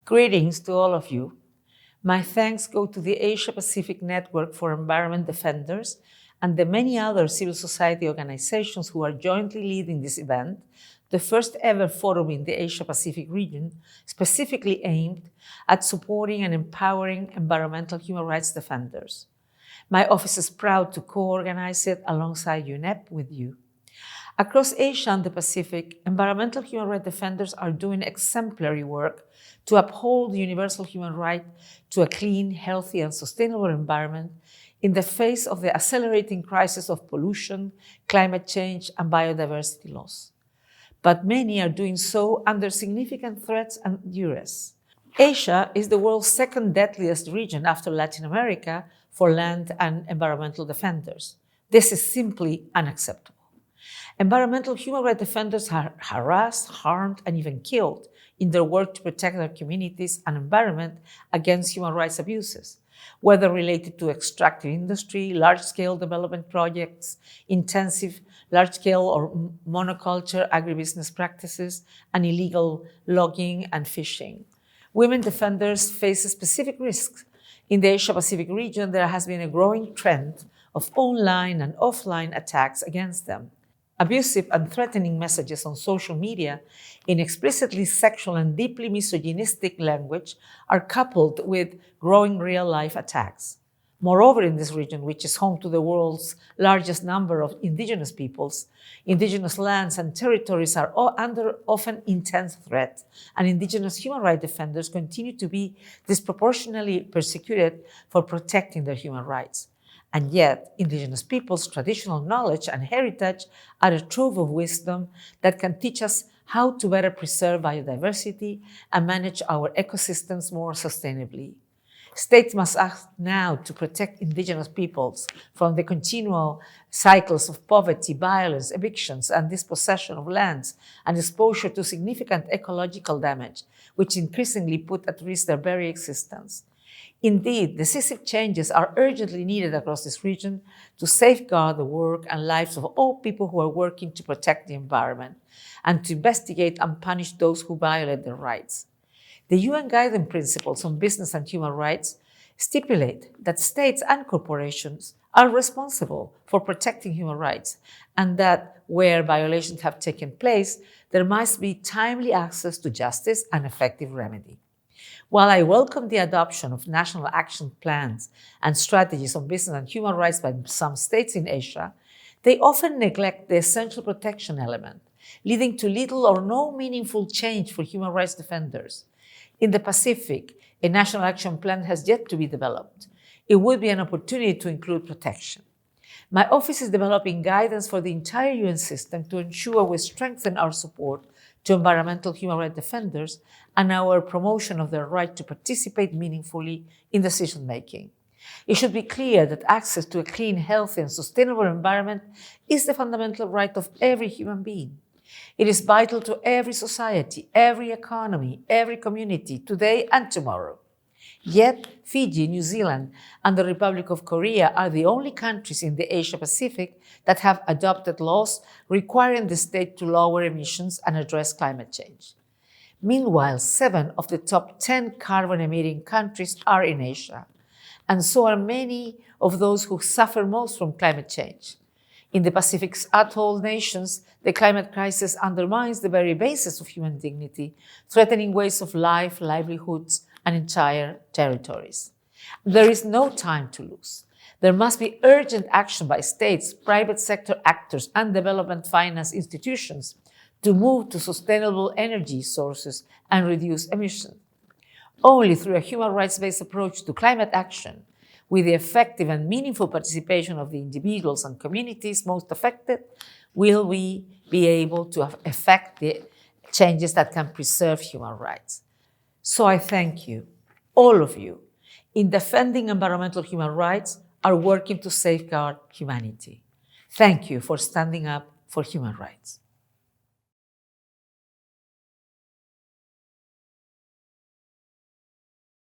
Greetings to all of you. My thanks go to the Asia Pacific Network for Environment Defenders and the many other civil society organizations who are jointly leading this event, the first ever forum in the Asia Pacific region specifically aimed at supporting and empowering environmental human rights defenders. My office is proud to co-organize it alongside UNEP with you. Across Asia and the Pacific, environmental human rights defenders are doing exemplary work to uphold the universal human right to a clean, healthy, and sustainable environment in the face of the accelerating crisis of pollution, climate change, and biodiversity loss. But many are doing so under significant threats and duress. Asia is the world's second deadliest region after Latin America for land and environmental defenders. This is simply unacceptable. Environmental human rights defenders are harassed, harmed, and even killed in their work to protect their communities and environment against human rights abuses, whether related to extractive industry, large-scale development projects, intensive large-scale or monoculture agribusiness practices, and illegal logging and fishing. Women defenders face specific risks. In the Asia-Pacific region, there has been a growing trend of online and offline attacks against them. Abusive and threatening messages on social media in explicitly sexual and deeply misogynistic language are coupled with growing real-life attacks. Moreover, in this region, which is home to the world's largest number of indigenous peoples, indigenous lands and territories are under often intense threat, and indigenous human rights defenders continue to be disproportionately persecuted for protecting their human rights. And yet, indigenous peoples' traditional knowledge and heritage are a trove of wisdom that can teach us how to better preserve biodiversity and manage our ecosystems more sustainably. States must act now to protect indigenous peoples from the continual cycles of poverty, violence, evictions, and dispossession of lands and exposure to significant ecological damage, which increasingly put at risk their very existence. Indeed, decisive changes are urgently needed across this region to safeguard the work and lives of all people who are working to protect the environment and to investigate and punish those who violate their rights. The UN Guiding Principles on Business and Human Rights stipulate that states and corporations are responsible for protecting human rights and that where violations have taken place, there must be timely access to justice and effective remedy. While I welcome the adoption of national action plans and strategies on business and human rights by some states in Asia, they often neglect the essential protection element, leading to little or no meaningful change for human rights defenders. In the Pacific, a national action plan has yet to be developed. It would be an opportunity to include protection. My office is developing guidance for the entire UN system to ensure we strengthen our support to environmental human rights defenders and our promotion of their right to participate meaningfully in decision-making. It should be clear that access to a clean, healthy, and sustainable environment is the fundamental right of every human being. It is vital to every society, every economy, every community, today and tomorrow. Yet, Fiji, New Zealand, and the Republic of Korea are the only countries in the Asia-Pacific that have adopted laws requiring the state to lower emissions and address climate change. Meanwhile, 7 of the top 10 carbon-emitting countries are in Asia, and so are many of those who suffer most from climate change. In the Pacific's atoll nations, the climate crisis undermines the very basis of human dignity, threatening ways of life, livelihoods, and entire territories. There is no time to lose. There must be urgent action by states, private sector actors, and development finance institutions to move to sustainable energy sources and reduce emissions. Only through a human rights-based approach to climate action, with the effective and meaningful participation of the individuals and communities most affected, will we be able to effect the changes that can preserve human rights. So I thank you, all of you, in defending environmental human rights, are working to safeguard humanity. Thank you for standing up for human rights.